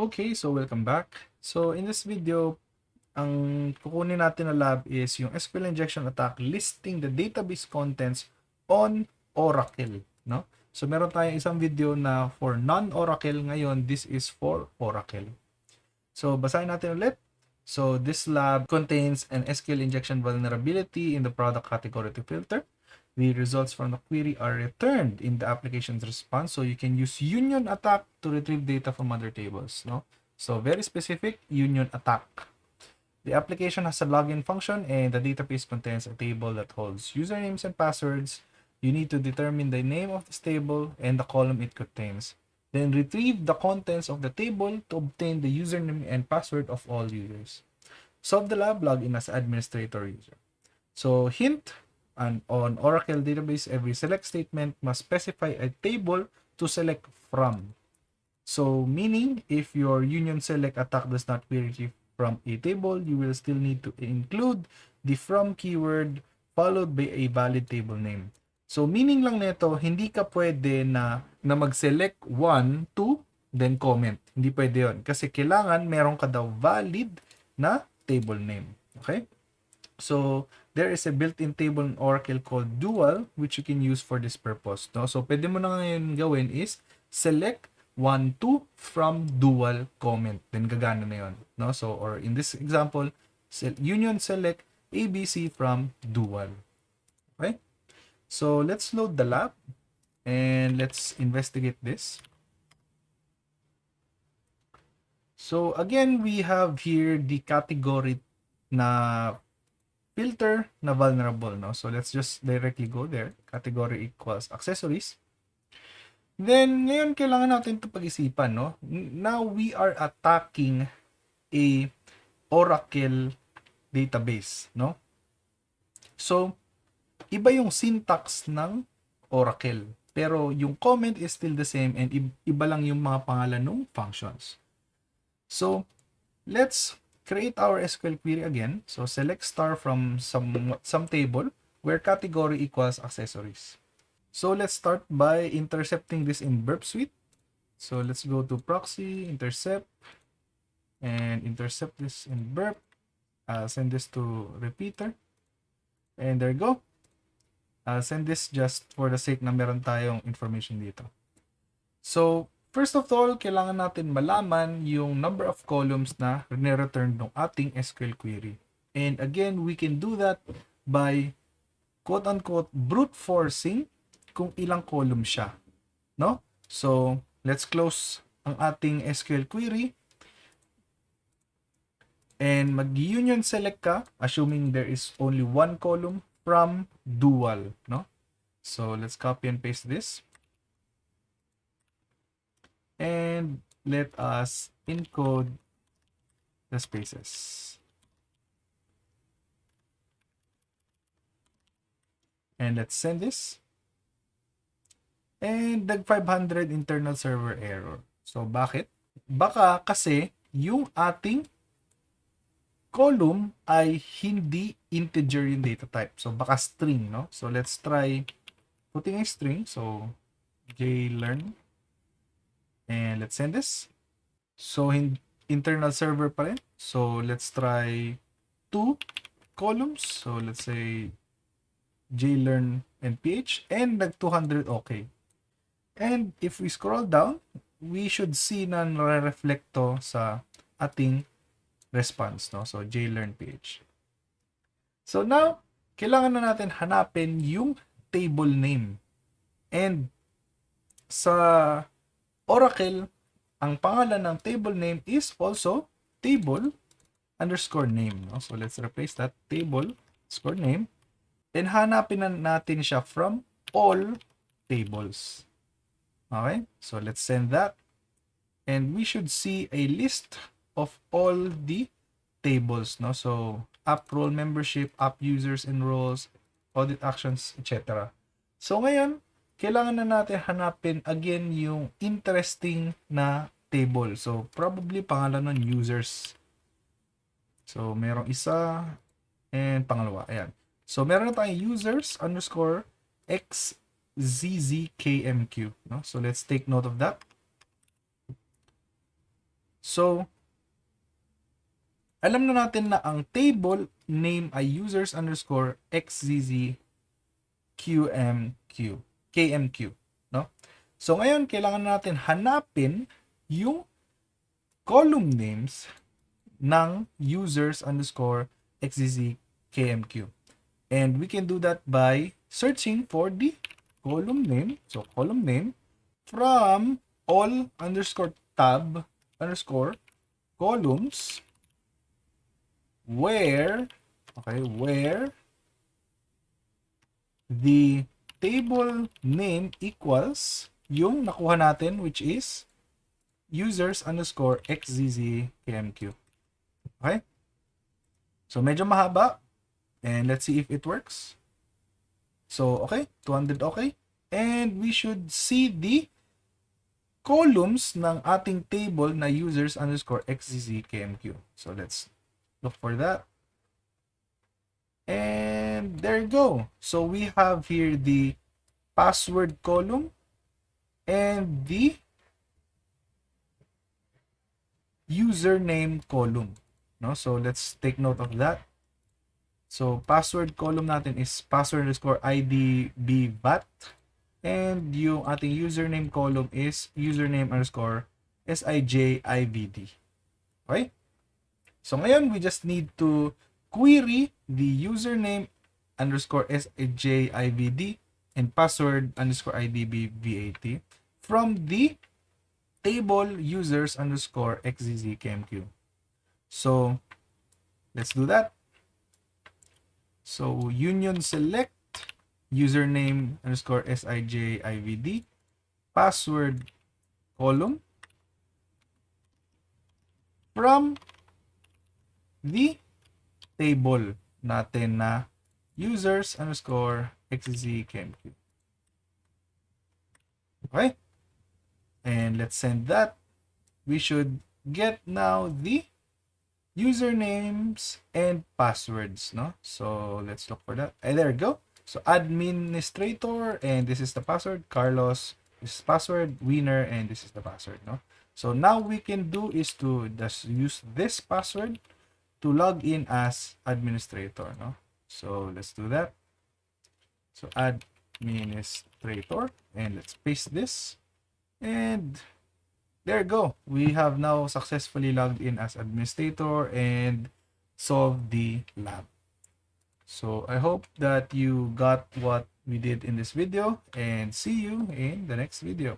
Okay, so welcome back. So in this video, ang kukunin natin na lab is yung SQL injection attack listing the database contents on Oracle, no? So meron tayong isang video na for non-Oracle, ngayon this is for Oracle. So basahin natin ulit. So this lab contains an SQL injection vulnerability in the product category to filter. The results from the query are returned in the application's response. So you can use union attack to retrieve data from other tables, no? So very specific, union attack. The application has a login function and the database contains a table that holds usernames and passwords. You need to determine the name of this table and the column it contains. Then retrieve the contents of the table to obtain the username and password of all users. Solve the lab, log in as administrator user. So hint, and on Oracle database, every select statement must specify a table to select from. So meaning, if your union select attack does not query from a table, you will still need to include the from keyword followed by a valid table name. So meaning lang nito, hindi ka pwede na mag-select 1, 2, then comment. Hindi pwede yon kasi kailangan meron ka daw valid na table name. Okay? So there is a built-in table in Oracle called dual which you can use for this purpose, no? So pwede mo na ngayon gawin is select 1, 2 from dual comment, then gagana na yon, no? So or in this example, union select ABC from dual. Okay, so let's load the lab and let's investigate this. So again, we have here the category na filter na vulnerable, no? So let's just directly go there. Category equals accessories. Then ngayon kailangan natin 'to pag-isipan, no? Now we are attacking a Oracle database, no? So iba yung syntax ng Oracle, pero yung comment is still the same and iba lang yung mga pangalan ng functions. So let's create our SQL query again. So select star from some table where category equals accessories. So let's start by intercepting this in burp suite. So let's go to proxy, intercept, and intercept this in burp. Send this to repeater. And there you go. Send this just for the sake na meron tayong information dito. So first of all, kailangan natin malaman yung number of columns na return ng ating SQL query. And again, we can do that by quote-unquote brute forcing kung ilang column siya, no? So, let's close ang ating SQL query and mag-union select ka assuming there is only one column from dual, no? So, let's copy and paste this. And let us encode the spaces. And let's send this. And nag 500 internal server error. So bakit? Baka kasi yung ating column ay hindi integer yung data type. So baka string, no? So let's try putting a string. So JLearn. And let's send this. So internal server pa rin. So let's try 2 columns. So let's say JLearn and PH and nag 200 okay. And if we scroll down, we should see na nare-reflect to sa ating response, no? So JLearn PH. So now, kailangan na natin hanapin yung table name. And sa Oracle, ang pangalan ng table name is also table underscore name, no? So let's replace that table underscore name and hanapin na natin siya from all tables. Okay, so let's send that and we should see a list of all the tables, no? So app role membership, app users and roles, audit actions, etc. So ngayon, kailangan na natin hanapin again yung interesting na table. So probably pangalan ng users. So merong isa and pangalawa, ayan. So meron na tayong users underscore XZZKMQ, no? So let's take note of that. So, alam na natin na ang table name ay users underscore xzz KMQ, no? So, ngayon, kailangan natin hanapin yung column names ng users underscore xzz KMQ. And we can do that by searching for the column name. So, column name from all underscore tab underscore columns where the table name equals yung nakuha natin, which is users underscore xzz KMQ. Okay? So, medyo mahaba. And let's see if it works. So, okay. 200 okay. And we should see the columns ng ating table na users underscore xzz KMQ. So, let's look for that. And there you go. So, we have here the password column and the username column. No? So, let's take note of that. So, password column natin is password underscore IDBVAT. And yung ating username column is username underscore SIJIVD. Okay? So, ngayon, we just need to query the username underscore SIJIVD and password underscore IDBVAT from the table users underscore XZZKMQ. So, let's do that. So, union select username underscore SIJIVD password column from the table natin na users underscore XZKMQ. Okay? And let's send that. We should get now the usernames and passwords, no? So let's look for that. And there we go. So administrator, and this is the password. Carlos, this is password. Winner, and this is the password, no? So now we can do is to just use this password to log in as administrator, no? So let's do that. So administrator, and let's paste this, and there you go. We have now successfully logged in as administrator and solved the lab. So I hope that you got what we did in this video, and see you in the next video.